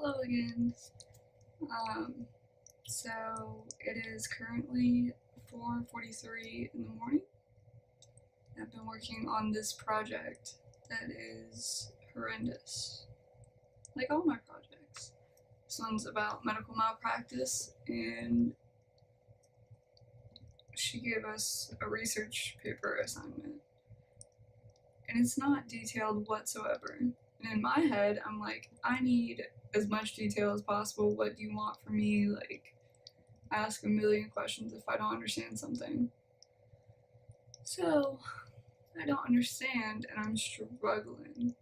Hello again. So it is currently 4:43 in the morning. I've been working on this project that is horrendous, like all my projects. This one's about medical malpractice, and she gave us a research paper assignment, and it's not detailed whatsoever. And in my head, I'm like, I need as much detail as possible. What do you want from me? Like, I ask a million questions if I don't understand something. So, I don't understand and I'm struggling.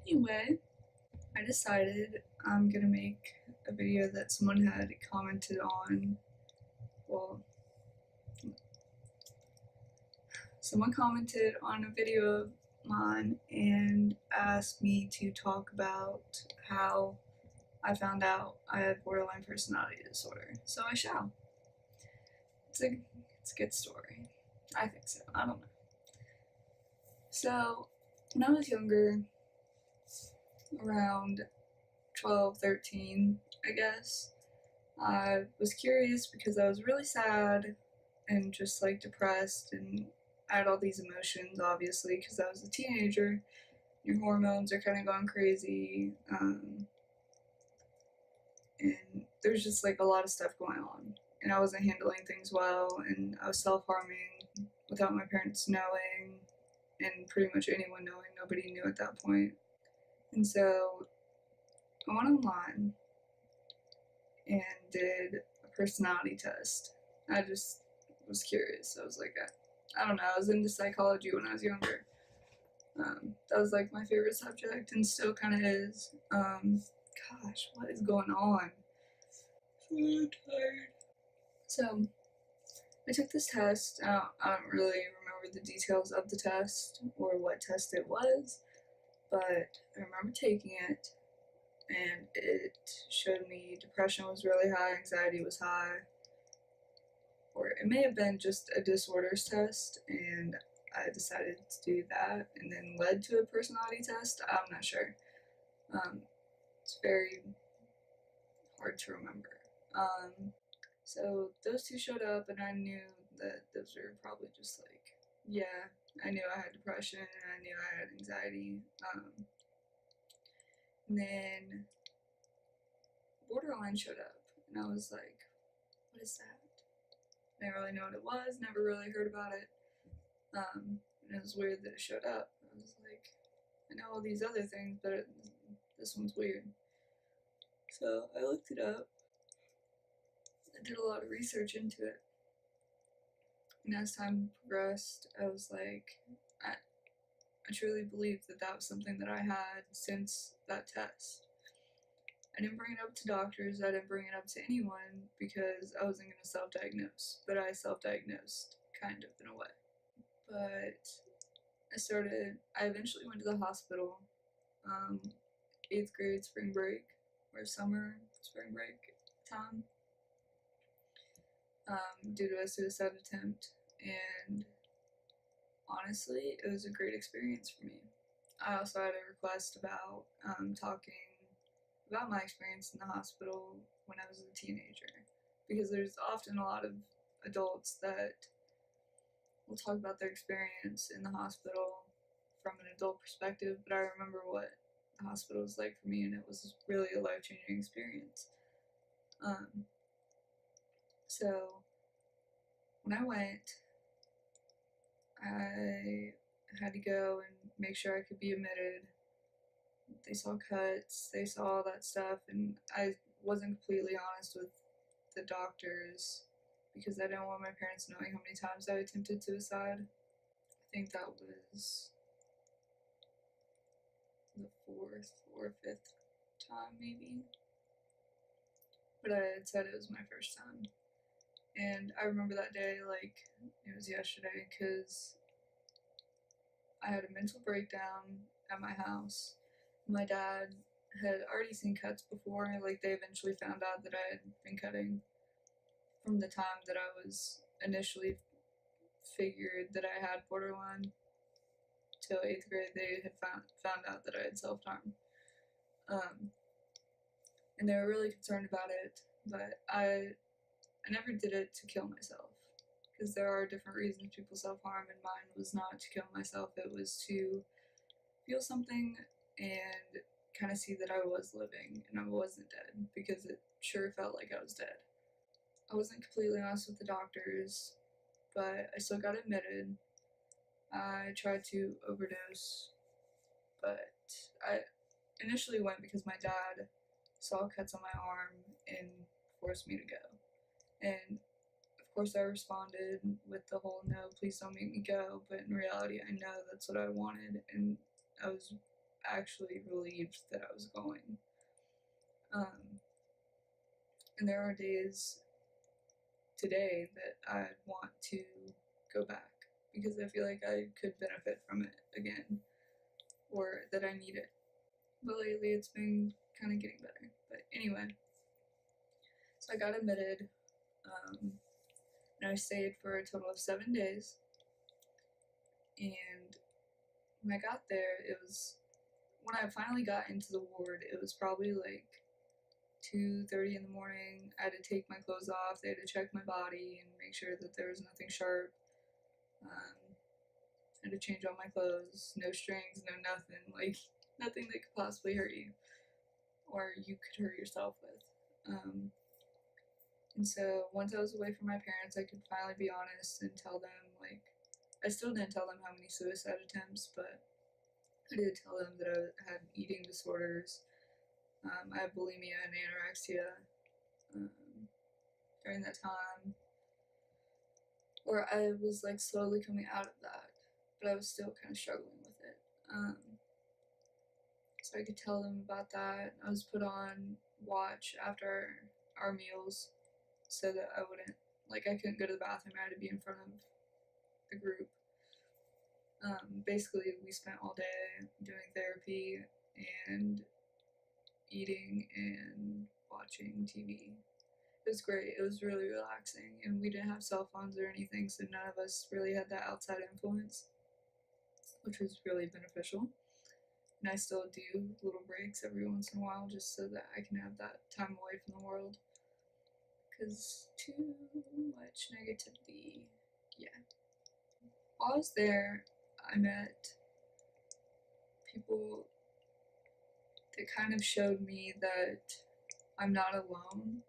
Anyway, I decided I'm gonna make a video that someone had commented on. Well, someone commented on a video of mine and asked me to talk about how I found out I had borderline personality disorder. So I shall. It's a good story. I think so. I don't know. So, when I was younger, around 12, 13, I guess, I was curious because I was really sad and just like depressed, and I had all these emotions, obviously, because I was a teenager. Your hormones are kind of going crazy, and there's just like a lot of stuff going on. And I wasn't handling things well, and I was self harming without my parents knowing, and pretty much anyone knowing. Nobody knew at that point. And so I went online and did a personality test. I just was curious. I was like, I don't know, I was into psychology when I was younger. That was like my favorite subject and still kind of is. Gosh, what is going on? I'm so tired. So, I took this test. I don't really remember the details of the test or what test it was, but I remember taking it, and it showed me depression was really high, anxiety was high, or it may have been just a disorders test, and I decided to do that, and then led to a personality test. I'm not sure. It's very hard to remember. So those two showed up, and I knew that those were probably just like, yeah, I knew I had depression, and I knew I had anxiety. And then borderline showed up, and I was like, what is that? I didn't really know what it was, never really heard about it. And it was weird that it showed up. I was like, I know all these other things, but this one's weird. So I looked it up. I did a lot of research into it. And as time progressed, I was like, I truly believed that that was something that I had since that test. I didn't bring it up to doctors, I didn't bring it up to anyone because I wasn't going to self diagnose, but I self diagnosed, kind of, in a way. But I eventually went to the hospital, 8th grade spring break, or summer spring break time, due to a suicide attempt, and honestly, it was a great experience for me. I also had a request about talking about my experience in the hospital when I was a teenager, because there's often a lot of adults that will talk about their experience in the hospital from an adult perspective, but I remember what the hospital was like for me, and it was really a life-changing experience. So when I went, I had to go and make sure I could be admitted. They saw cuts, they saw all that stuff, and I wasn't completely honest with the doctors because I didn't want my parents knowing how many times I attempted suicide. I think that was the 4th or 5th time, maybe. But I had said it was my first time. And I remember that day like it was yesterday because I had a mental breakdown at my house. My dad had already seen cuts before, like they eventually found out that I had been cutting from the time that I was initially figured that I had borderline till 8th grade. They had found out that I had self-harm. And they were really concerned about it, but I never did it to kill myself, because there are different reasons people self-harm, and mine was not to kill myself. It was to feel something and kind of see that I was living and I wasn't dead, because it sure felt like I was dead. I wasn't completely honest with the doctors, but I still got admitted. I tried to overdose, but I initially went because my dad saw cuts on my arm and forced me to go. And of course, I responded with the whole no, please don't make me go. But in reality, I know that's what I wanted, and I was actually relieved that I was going. And there are days today that I want to go back, because I feel like I could benefit from it again, or that I need it. But lately it's been kind of getting better. But anyway, so I got admitted, and I stayed for a total of 7 days. And when I got there, when I finally got into the ward, it was probably like 2:30 in the morning. I had to take my clothes off. They had to check my body and make sure that there was nothing sharp. I had to change all my clothes, no strings, no nothing, like nothing that could possibly hurt you, or you could hurt yourself with. And so once I was away from my parents, I could finally be honest and tell them, like, I still didn't tell them how many suicide attempts, but I did tell them that I had eating disorders. I had bulimia and anorexia during that time, where I was like slowly coming out of that, but I was still kind of struggling with it. So I could tell them about that. I was put on watch after our meals so that I wouldn't, like, I couldn't go to the bathroom. I had to be in front of the group. Basically, we spent all day doing therapy and eating and watching TV. It was great. It was really relaxing, and we didn't have cell phones or anything, so none of us really had that outside influence, which was really beneficial. And I still do little breaks every once in a while just so that I can have that time away from the world, because too much negativity. Yeah. While I was there, I met people that kind of showed me that I'm not alone.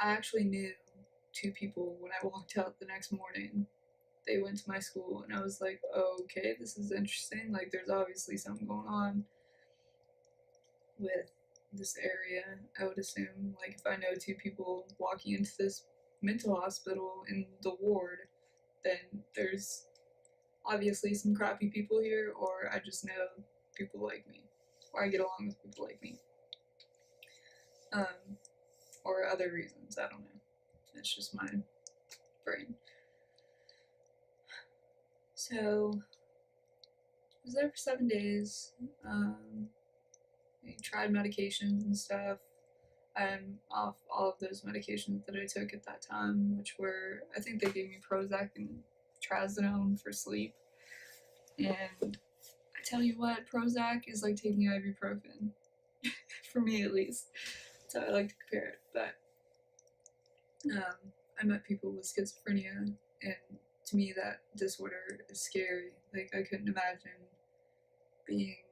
I actually knew 2 people when I walked out the next morning. They went to my school, and I was like, oh, okay, this is interesting. Like, there's obviously something going on with this area, I would assume. Like, if I know 2 people walking into this mental hospital in the ward, then there's obviously some crappy people here, or I just know people like me, or I get along with people like me. Or other reasons, I don't know. It's just my brain. So, I was there for 7 days. I tried medications and stuff. I'm off all of those medications that I took at that time, which were, I think they gave me Prozac and Trazodone for sleep. And I tell you what, Prozac is like taking ibuprofen, for me at least. So I like to compare it. But I met people with schizophrenia, and to me that disorder is scary. Like, I couldn't imagine being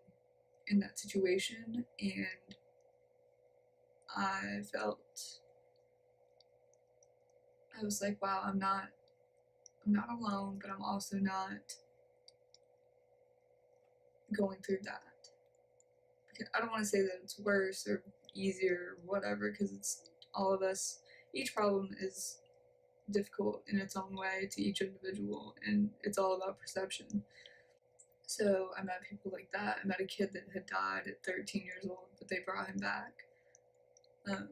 in that situation, and I was like, wow, I'm not alone, but I'm also not going through that. Because I don't want to say that it's worse or easier or whatever, because it's all of us. Each problem is difficult in its own way to each individual, and it's all about perception. So I met people like that. I met a kid that had died at 13 years old, but they brought him back. And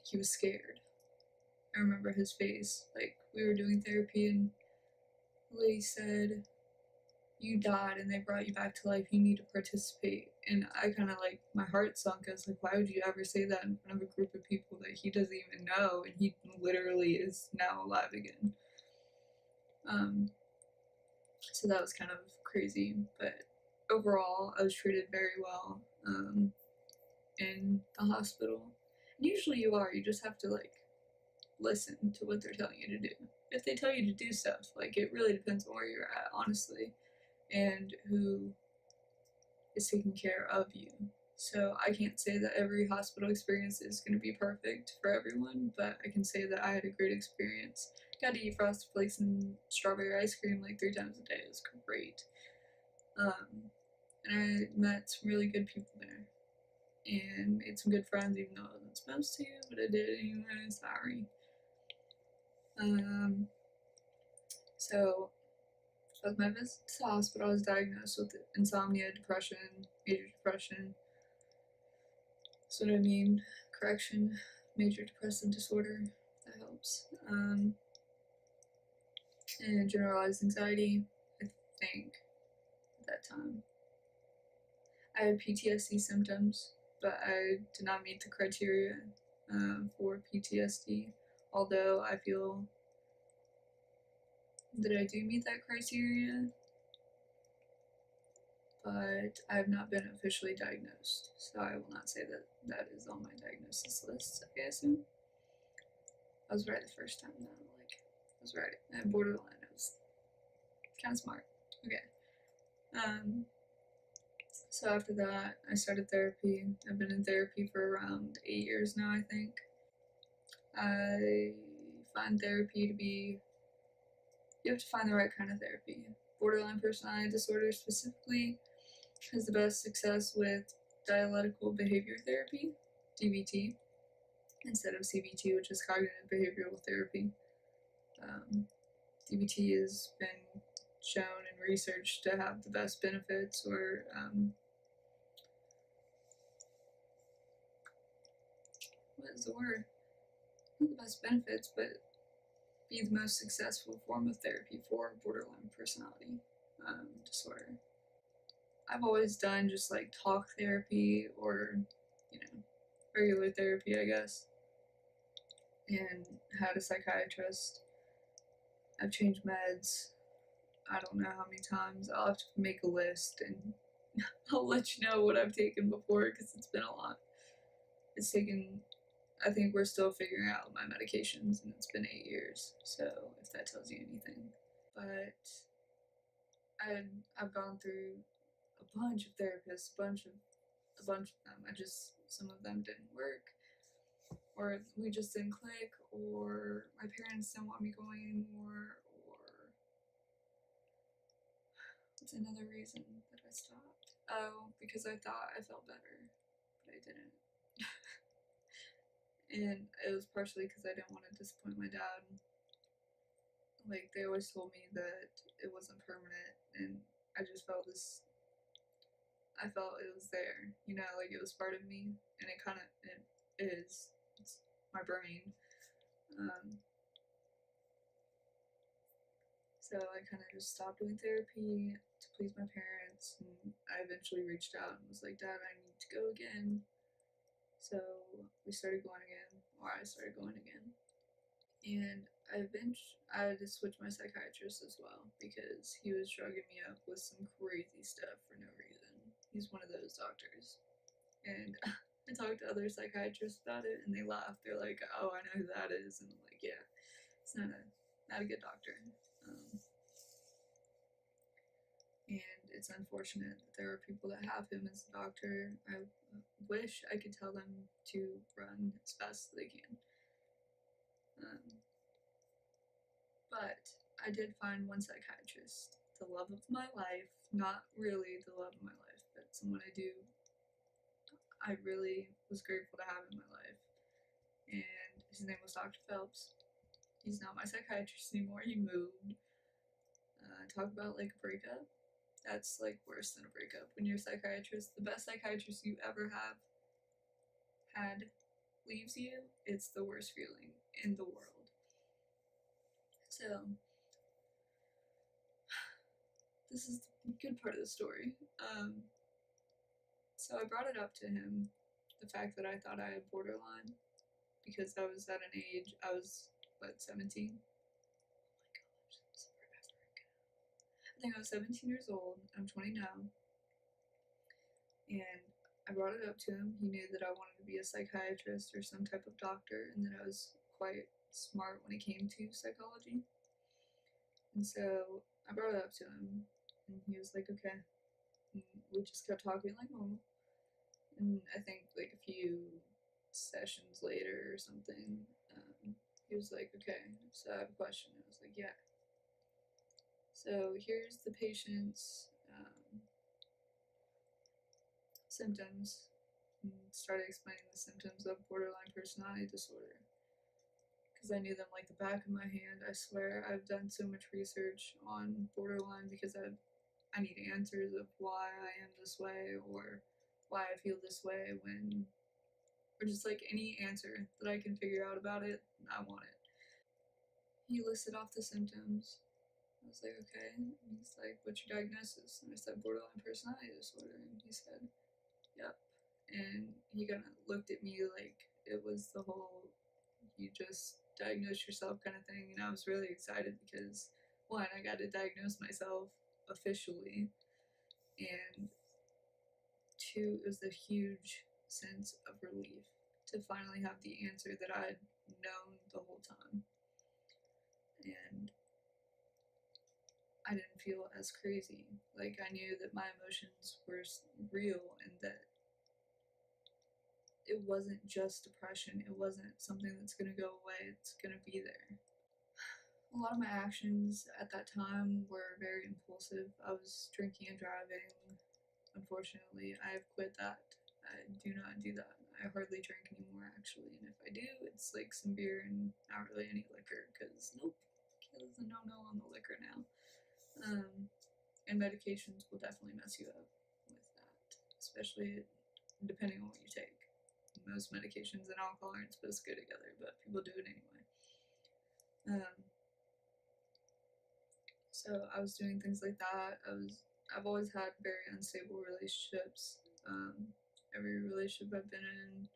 he was scared. I remember his face. Like, we were doing therapy, and the lady said, you died and they brought you back to life, you need to participate. And I kind of, like, my heart sunk. I was like, why would you ever say that in front of a group of people that he doesn't even know, and he literally is now alive again. So that was kind of crazy, but overall, I was treated very well in the hospital. And usually you are, you just have to like listen to what they're telling you to do. If they tell you to do stuff, like it really depends on where you're at, honestly, and who is taking care of you. So I can't say that every hospital experience is going to be perfect for everyone, but I can say that I had a great experience. Got to eat Frosted Flakes and strawberry ice cream like 3 times a day. It was great. And I met some really good people there and made some good friends, even though I wasn't supposed to, but I did anyway. Sorry. So with my visit to the hospital, I was diagnosed with insomnia, depression, major depression. That's what I mean. Correction, major depressive disorder. That helps. And generalized anxiety, I think, at that time. I had PTSD symptoms, but I did not meet the criteria for PTSD, although I feel that I do meet that criteria, but I have not been officially diagnosed, so I will not say that that is on my diagnosis list, I assume. I was right the first time, though. Like, I was right. I had borderline. I was kind of smart. Okay. So after that, I started therapy. I've been in therapy for around 8 years now, I think. I find therapy to be, you have to find the right kind of therapy. Borderline personality disorder specifically has the best success with dialectical behavior therapy, DBT, instead of CBT, which is cognitive behavioral therapy. DBT has been shown and researched to have the best benefits, or what is the word? Not the best benefits, but be the most successful form of therapy for borderline personality disorder. I've always done just like talk therapy or, regular therapy, I guess, and had a psychiatrist. I've changed meds. I don't know how many times. I'll have to make a list and I'll let you know what I've taken before because it's been a lot. It's taken, I think we're still figuring out my medications and it's been 8 years, so if that tells you anything. But I've gone through a bunch of therapists, a bunch of them. Some of them didn't work, or we just didn't click, or my parents didn't want me going anymore, or what's another reason that I stopped? Oh, because I thought I felt better, but I didn't. And it was partially because I didn't want to disappoint my dad. Like, they always told me that it wasn't permanent, and I just felt this. I felt it was there, like it was part of me, and it is. It's my brain. So I kind of just stopped doing therapy to please my parents, and I eventually reached out and was like, Dad, I need to go again. So we started going again, or I started going again. And I had to switch my psychiatrist as well because he was drugging me up with some crazy stuff for no reason. He's one of those doctors. And I talked to other psychiatrists about it and they laugh. They're like, oh, I know who that is. And I'm like, yeah, it's not a good doctor. And it's unfortunate that there are people that have him as a doctor. I wish I could tell them to run as fast as they can. But I did find one psychiatrist, the love of my life, not really the love of my life, but someone I really was grateful to have in my life. And his name was Dr. Phelps. He's not my psychiatrist anymore, he moved. Talk about like a breakup. That's like worse than a breakup. When your psychiatrist, the best psychiatrist you ever have had, leaves you, it's the worst feeling in the world. So, this is the good part of the story. So I brought it up to him, the fact that I thought I had borderline, because I was at an age, I was, 17? Oh my gosh, I think I was 17 years old. I'm 20 now. And I brought it up to him. He knew that I wanted to be a psychiatrist or some type of doctor, and that I was quite smart when it came to psychology. And so I brought it up to him, and he was like, okay. And we just kept talking like normal. And I think like a few sessions later or something, he was like, okay, so I have a question. I was like, yeah. So here's the patient's symptoms, and started explaining the symptoms of borderline personality disorder because I knew them like the back of my hand. I swear I've done so much research on borderline because I need answers of why I am this way or why I feel this way or just like any answer that I can figure out about it, I want it. He listed off the symptoms. I was like, okay. And he's like, what's your diagnosis? And I said, borderline personality disorder. And he said, yep. And he kind of looked at me like it was the whole you just diagnose yourself kind of thing. And I was really excited because, one, I got to diagnose myself officially. And two, it was a huge sense of relief to finally have the answer that I'd known the whole time. And I didn't feel as crazy. Like, I knew that my emotions were real and that it wasn't just depression. It wasn't something that's going to go away. It's going to be there. A lot of my actions at that time were very impulsive. I was drinking and driving. Unfortunately, I have quit that. I do not do that. I hardly drink anymore, actually. And if I do, it's like some beer and not really any liquor, because nope, there's a no-no on the liquor now. And medications will definitely mess you up with that, especially depending on what you take. Most medications and alcohol aren't supposed to go together, but people do it anyway. So I was doing things like that. I've always had very unstable relationships. Every relationship I've been in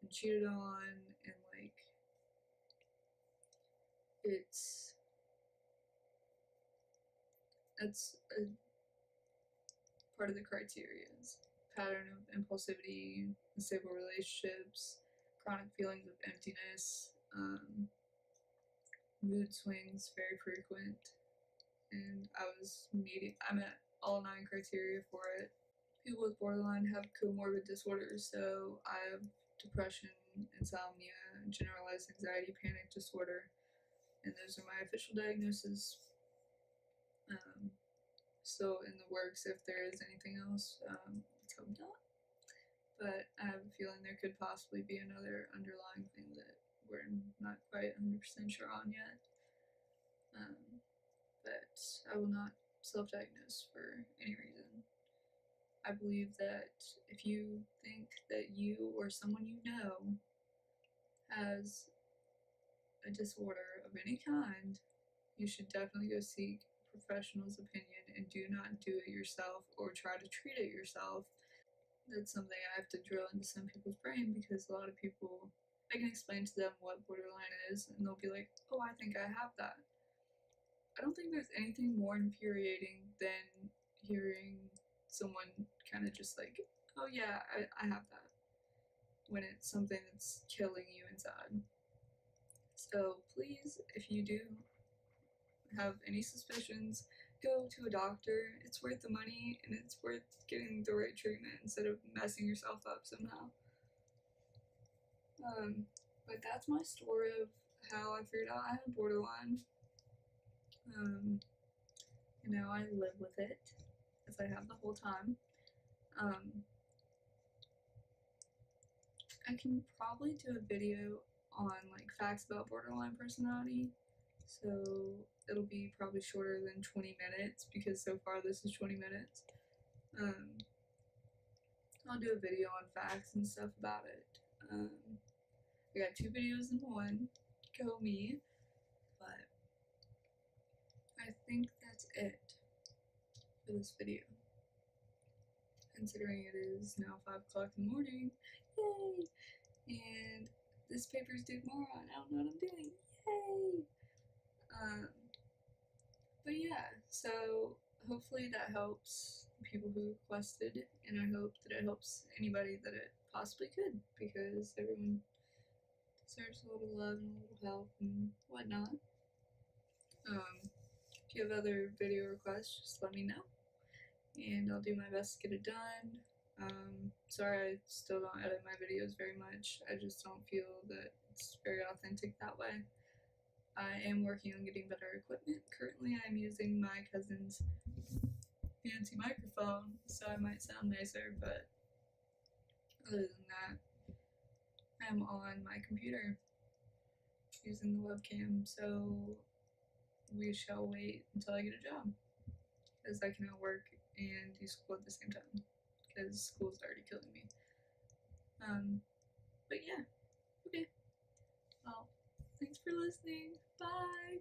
and cheated on, and like that's a part of the criteria is pattern of impulsivity, unstable relationships, chronic feelings of emptiness, mood swings very frequent, and I met all 9 criteria for it. People with borderline have comorbid disorders, so I have depression, insomnia, generalized anxiety, panic disorder, and those are my official diagnoses. Still in the works if there is anything else. Let's hope not. But I have a feeling there could possibly be another underlying thing that we're not quite 100% sure on yet. But I will not self-diagnose for any reason. I believe that if you think that you or someone you know has a disorder of any kind, you should definitely go seek a professional's opinion and do not do it yourself or try to treat it yourself. That's something I have to drill into some people's brain because a lot of people, I can explain to them what borderline is and they'll be like, oh, I think I have that. I don't think there's anything more infuriating than hearing someone kind of just like, oh yeah, I have that, when it's something that's killing you inside. So please, if you do have any suspicions, go to a doctor. It's worth the money and it's worth getting the right treatment instead of messing yourself up somehow. But that's my story of how I figured out I had borderline. And now I live with it, as I have the whole time. I can probably do a video on like facts about borderline personality, so it'll be probably shorter than 20 minutes because so far this is 20 minutes. I'll do a video on facts and stuff about it. I got 2 videos in one, go me, but I think that's it for this video. Considering it is now 5 o'clock in the morning, yay! And this paper's due tomorrow, and I don't know what I'm doing, yay! But yeah, so hopefully that helps people who requested, and I hope that it helps anybody that it possibly could, because everyone deserves a little love and a little help and whatnot. If you have other video requests, just let me know, and I'll do my best to get it done. Sorry I still don't edit my videos very much. I just don't feel that it's very authentic that way. I am working on getting better equipment. Currently, I'm using my cousin's fancy microphone, so I might sound nicer, but other than that, I'm on my computer using the webcam, so we shall wait until I get a job, because I cannot work and do school at the same time, because school's already killing me. But yeah, okay. Well, thanks for listening. Bye!